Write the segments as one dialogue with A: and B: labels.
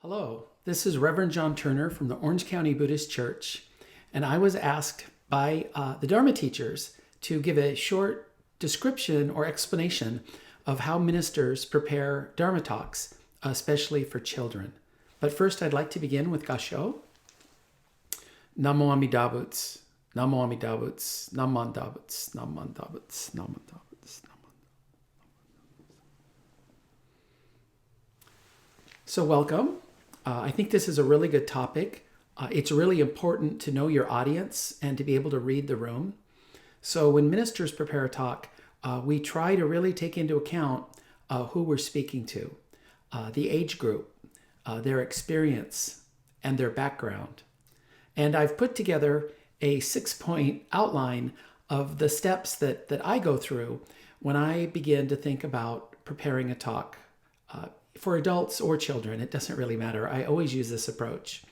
A: Hello, this is Reverend Jon Turner from the Orange County Buddhist Church, and I was asked by the Dharma teachers to give a short description or explanation of how ministers prepare Dharma talks, especially for children. But first, I'd like to begin with Gasho. Namo Amida Butsu, Namo Amida Butsu, Namanda Butsu, Namanda Butsu, Namanda Butsu, Namanda. So welcome. I think this is a really good topic. It's really important to know your audience and to be able to read the room. So when ministers prepare a talk, we try to really take into account who we're speaking to, the age group, their experience, and their background. And I've put together a 6-point outline of the steps that I go through when I begin to think about preparing a talk. For adults or children, it doesn't really matter. I always use this approach.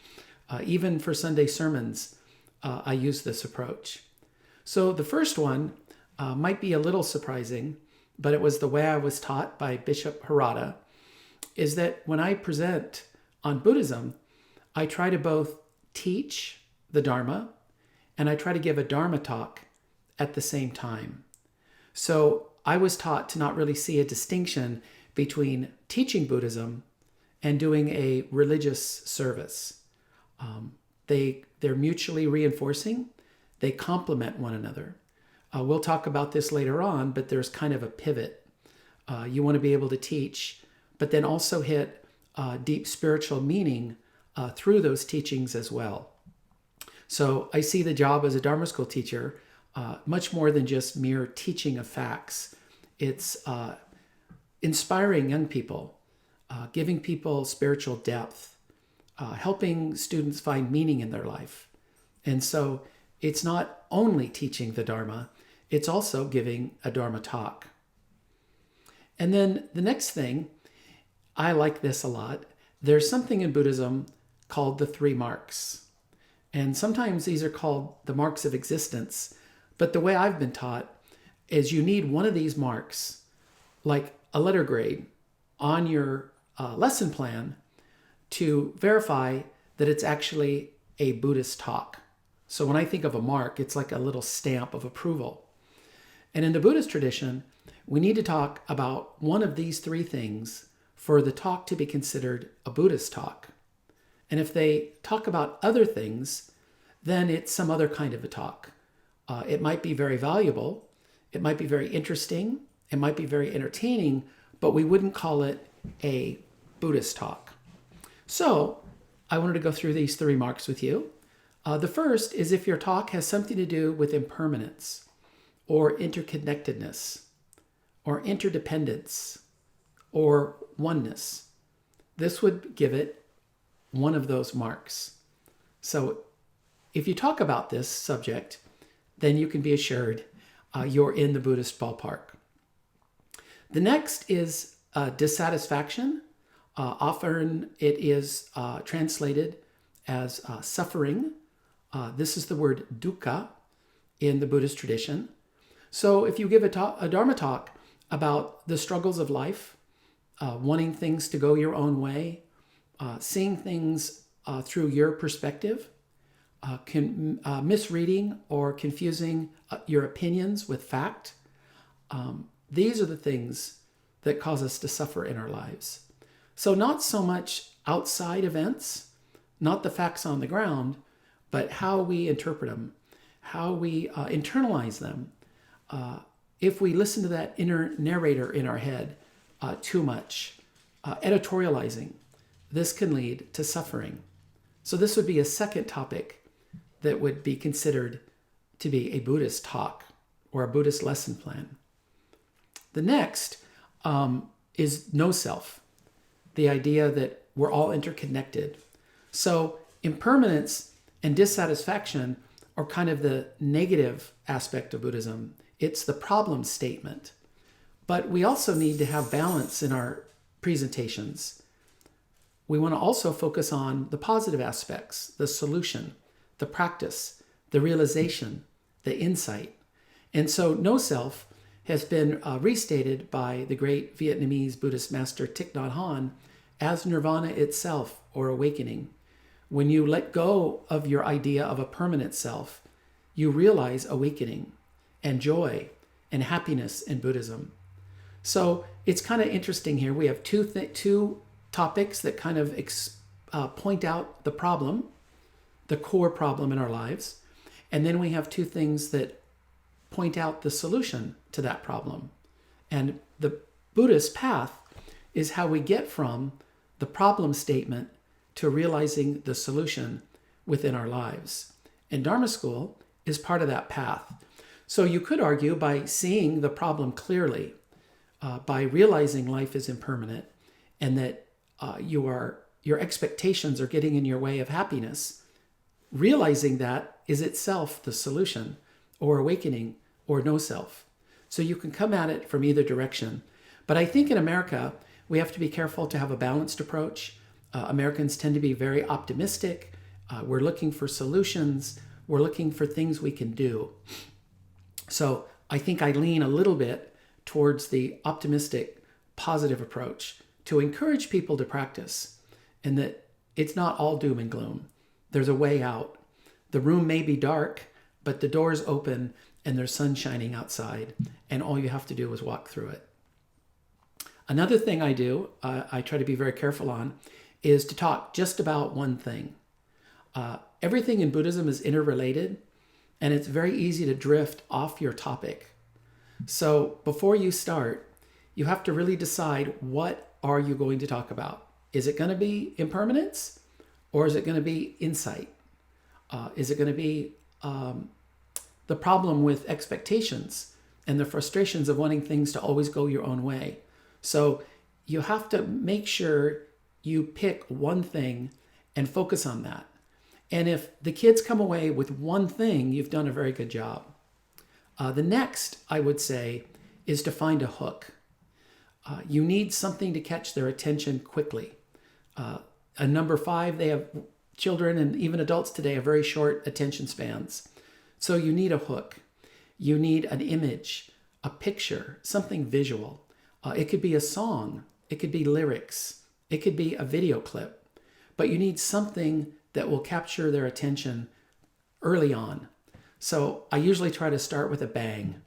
A: Even for Sunday sermons, I use this approach. So the first one might be a little surprising, but it was the way I was taught by Bishop Harada, is that when I present on Buddhism, I try to both teach the Dharma and I try to give a Dharma talk at the same time. So I was taught to not really see a distinction between teaching Buddhism and doing a religious service. They're mutually reinforcing. They complement one another. We'll talk about this later on, but there's kind of a pivot. You want to be able to teach, but then also hit deep spiritual meaning through those teachings as well. So I see the job as a Dharma School teacher much more than just mere teaching of facts. It's inspiring young people, giving people spiritual depth, helping students find meaning in their life. And so it's not only teaching the Dharma, it's also giving a Dharma talk. And then the next thing, I like this a lot. There's something in Buddhism called the 3 marks. And sometimes these are called the marks of existence. But the way I've been taught is you need one of these marks, like a letter grade, on your lesson plan to verify that it's actually a Buddhist talk. So when I think of a mark, it's like a little stamp of approval. And in the Buddhist tradition, we need to talk about one of these 3 things for the talk to be considered a Buddhist talk. And if they talk about other things, then it's some other kind of a talk. It might be very valuable. It might be very interesting. It might be very entertaining, but we wouldn't call it a Buddhist talk. So I wanted to go through these 3 marks with you. The first is if your talk has something to do with impermanence or interconnectedness or interdependence or oneness. This would give it one of those marks. So if you talk about this subject, then you can be assured you're in the Buddhist ballpark. The next is dissatisfaction. Often it is translated as suffering. This is the word dukkha in the Buddhist tradition. So if you give a Dharma talk about the struggles of life, wanting things to go your own way, seeing things through your perspective, misreading or confusing your opinions with fact, these are the things that cause us to suffer in our lives. So not so much outside events, not the facts on the ground, but how we interpret them, how we internalize them. If we listen to that inner narrator in our head too much, editorializing, this can lead to suffering. So this would be a second topic that would be considered to be a Buddhist talk or a Buddhist lesson plan. The next is no self, the idea that we're all interconnected. So impermanence and dissatisfaction are kind of the negative aspect of Buddhism. It's the problem statement. But we also need to have balance in our presentations. We want to also focus on the positive aspects, the solution, the practice, the realization, the insight. And so no self has been restated by the great Vietnamese Buddhist master Thich Nhat Hanh as nirvana itself or awakening. When you let go of your idea of a permanent self, you realize awakening and joy and happiness in Buddhism. So it's kind of interesting here. We have two topics that kind of point out the problem, the core problem in our lives. And then we have two things that point out the solution to that problem. And the Buddhist path is how we get from the problem statement to realizing the solution within our lives. And Dharma School is part of that path. So you could argue by seeing the problem clearly, by realizing life is impermanent and that your expectations are getting in your way of happiness, realizing that is itself the solution or awakening or no self. So you can come at it from either direction. But I think in America, we have to be careful to have a balanced approach. Americans tend to be very optimistic. We're looking for solutions. We're looking for things we can do. So I think I lean a little bit towards the optimistic, positive approach to encourage people to practice, and that it's not all doom and gloom. There's a way out. The room may be dark, but the door's open and there's sun shining outside, and all you have to do is walk through it. Another thing I do, I try to be very careful on, is to talk just about one thing. Everything in Buddhism is interrelated, and it's very easy to drift off your topic. So before you start, you have to really decide, what are you going to talk about? Is it going to be impermanence, or is it going to be insight? Is it going to be the problem with expectations and the frustrations of wanting things to always go your own way? So you have to make sure you pick one thing and focus on that. And if the kids come away with one thing, you've done a very good job. The next, I would say, is to find a hook. You need something to catch their attention quickly. Number 5, they have children and even adults today have very short attention spans. So you need a hook. You need an image, a picture, something visual. It could be a song. It could be lyrics. It could be a video clip. But you need something that will capture their attention early on. So I usually try to start with a bang.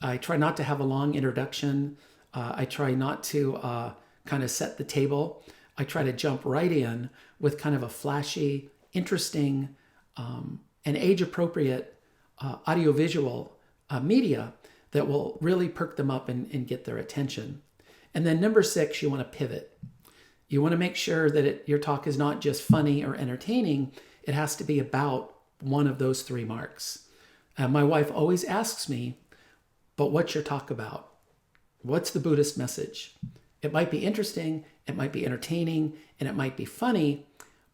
A: I try not to have a long introduction. I try not to kind of set the table. I try to jump right in with kind of a flashy, interesting, and age-appropriate audiovisual media that will really perk them up and get their attention. And then number 6, you want to pivot. You want to make sure that your talk is not just funny or entertaining. It has to be about one of those 3 marks. My wife always asks me, but what's your talk about? What's the Buddhist message? It might be interesting, it might be entertaining, and it might be funny,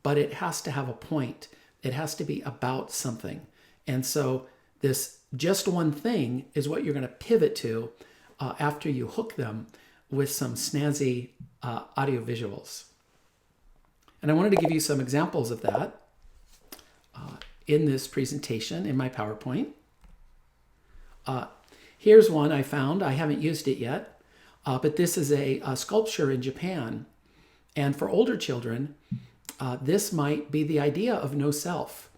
A: but it has to have a point. It has to be about something. And so this just one thing is what you're going to pivot to after you hook them with some snazzy audio visuals. And I wanted to give you some examples of that in this presentation in my PowerPoint. Here's one I found. I haven't used it yet, but this is a sculpture in Japan. And for older children, this might be the idea of no self,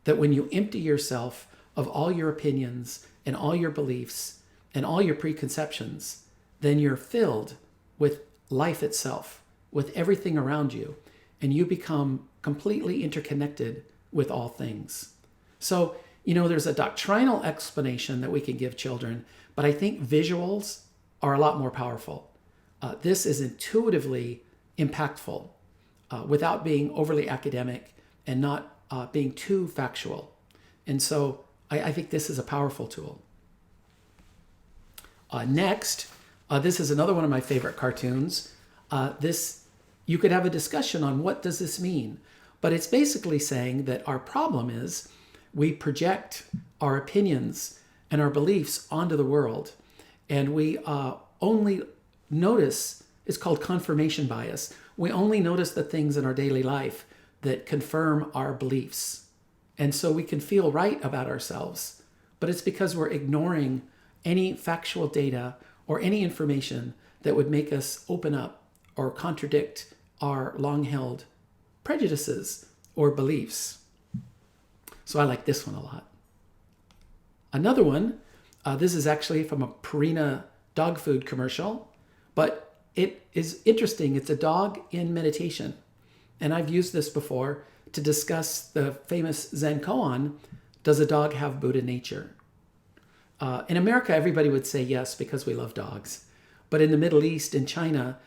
A: that when you empty yourself of all your opinions and all your beliefs and all your preconceptions, then you're filled with life itself, with everything around you, and you become completely interconnected with all things. So, there's a doctrinal explanation that we can give children, but I think visuals are a lot more powerful. This is intuitively impactful without being overly academic and not being too factual. And so I think this is a powerful tool. Next, this is another one of my favorite cartoons. You could have a discussion on what does this mean, but it's basically saying that our problem is we project our opinions and our beliefs onto the world, and we only notice, it's called confirmation bias. We only notice the things in our daily life that confirm our beliefs. And so we can feel right about ourselves, but it's because we're ignoring any factual data or any information that would make us open up or contradict our long-held prejudices or beliefs. So I like this one a lot. Another one, this is actually from a Purina dog food commercial, but it is interesting. It's a dog in meditation. And I've used this before to discuss the famous Zen koan, does a dog have Buddha nature? In America, everybody would say yes because we love dogs. But in the Middle East, in China,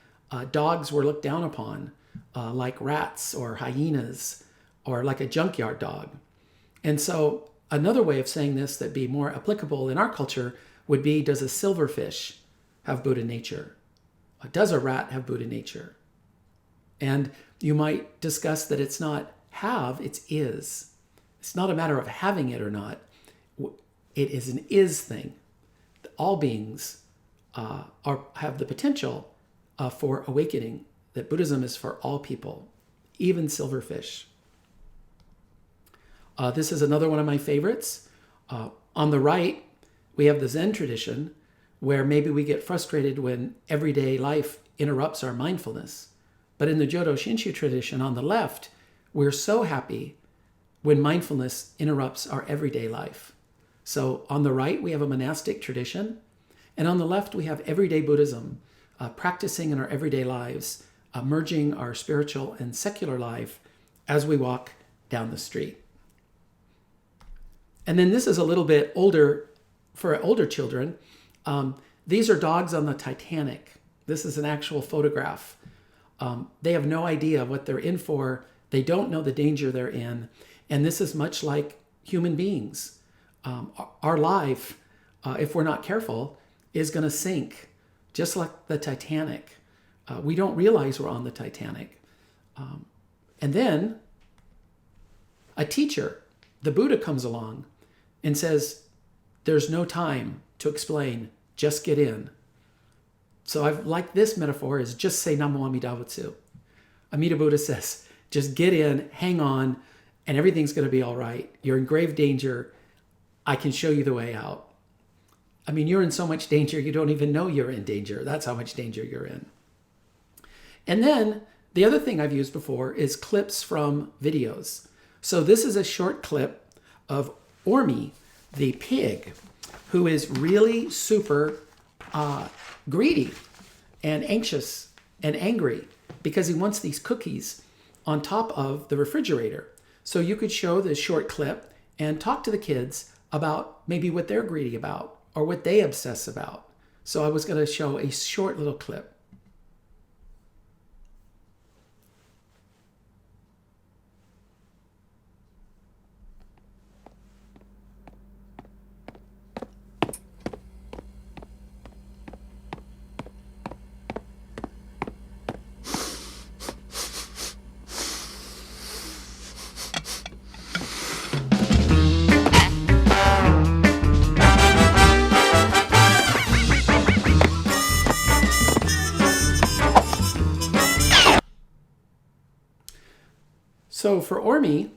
A: dogs were looked down upon like rats or hyenas or like a junkyard dog. And so another way of saying this that be more applicable in our culture would be, does a silverfish have Buddha nature? Does a rat have Buddha nature? And you might discuss that it's not have, it's is. It's not a matter of having it or not. It is an is thing. All beings have the potential for awakening, that Buddhism is for all people, even silverfish. This is another one of my favorites. On the right, we have the Zen tradition, where maybe we get frustrated when everyday life interrupts our mindfulness. But in the Jodo Shinshu tradition on the left, we're so happy when mindfulness interrupts our everyday life. So on the right, we have a monastic tradition. And on the left, we have everyday Buddhism, practicing in our everyday lives, merging our spiritual and secular life as we walk down the street. And then this is a little bit older, for older children. These are dogs on the Titanic. This is an actual photograph. They have no idea what they're in for. They don't know the danger they're in. And this is much like human beings. Our life, if we're not careful, is going to sink, just like the Titanic. We don't realize we're on the Titanic. And then a teacher, the Buddha, comes along and says, there's no time to explain, just get in. So I've liked this metaphor is just say Namo Amida Butsu. Amida Buddha says, just get in, hang on, and everything's going to be all right. You're in grave danger. I can show you the way out. I mean, you're in so much danger, you don't even know you're in danger. That's how much danger you're in. And then the other thing I've used before is clips from videos. So this is a short clip of Ormi, the pig, who is really super greedy and anxious and angry because he wants these cookies on top of the refrigerator. So you could show this short clip and talk to the kids about maybe what they're greedy about or what they obsess about. So I was going to show a short little clip. So for Ormi,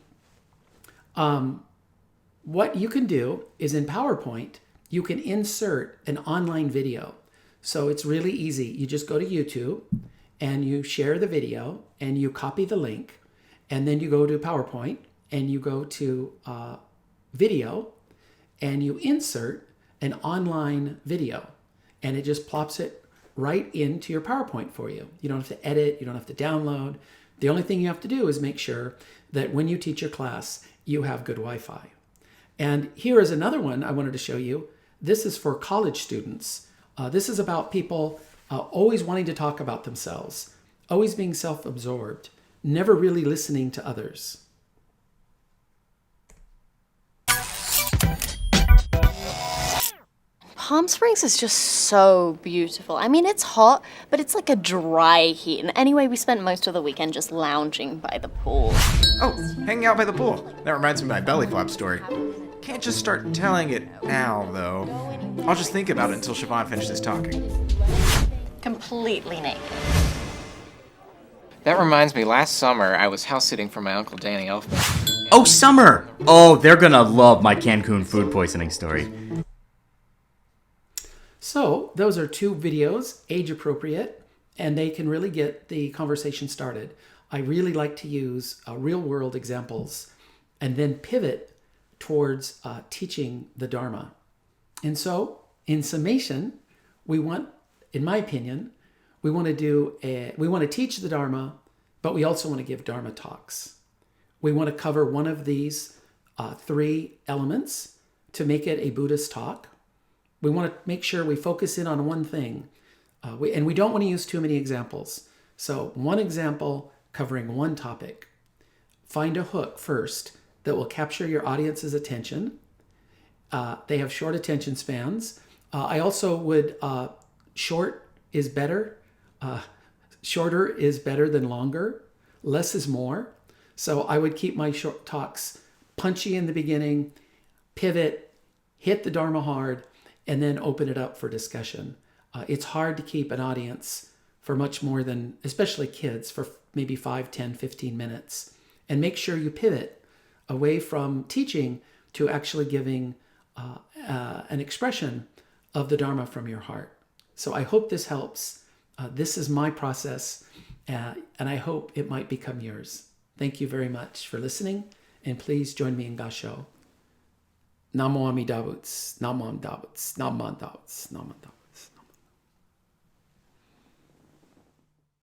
A: what you can do is in PowerPoint, you can insert an online video. So it's really easy. You just go to YouTube and you share the video and you copy the link. And then you go to PowerPoint and you go to video and you insert an online video. And it just plops it right into your PowerPoint for you. You don't have to edit. You don't have to download. The only thing you have to do is make sure that when you teach your class, you have good Wi-Fi. And here is another one I wanted to show you. This is for college students. This is about people always wanting to talk about themselves, always being self-absorbed, never really listening to others.
B: Palm Springs is just so beautiful. I mean, it's hot, but it's like a dry heat. And anyway, we spent most of the weekend just lounging by the pool.
C: Oh, hanging out by the pool. That reminds me of my belly flop story. Can't just start telling it now, though. I'll just think about it until Siobhan finishes talking.
B: Completely naked.
D: That reminds me, last summer I was house sitting for my Uncle Danny Elfman.
E: Oh, summer! Oh, they're gonna love my Cancun food poisoning story.
A: So those are two videos, age appropriate, and they can really get the conversation started. I really like to use real world examples and then pivot towards teaching the Dharma. And so, in summation, we want, in my opinion, we want to teach the Dharma, but we also want to give Dharma talks. We want to cover one of these 3 elements to make it a Buddhist talk. We want to make sure we focus in on one thing, and we don't want to use too many examples. So one example covering one topic. Find a hook first that will capture your audience's attention. They have short attention spans. I also would, short is better. Shorter is better than longer. Less is more. So I would keep my short talks punchy in the beginning, pivot, hit the Dharma hard, and then open it up for discussion. It's hard to keep an audience for much more than, especially kids, for maybe 5, 10, 15 minutes. And make sure you pivot away from teaching to actually giving an expression of the Dharma from your heart. So I hope this helps. This is my process, and I hope it might become yours. Thank you very much for listening, and please join me in Gasho. Namo Amida Butsu, Namo Amida Butsu, Namo Amida Butsu, Namo Amida Butsu.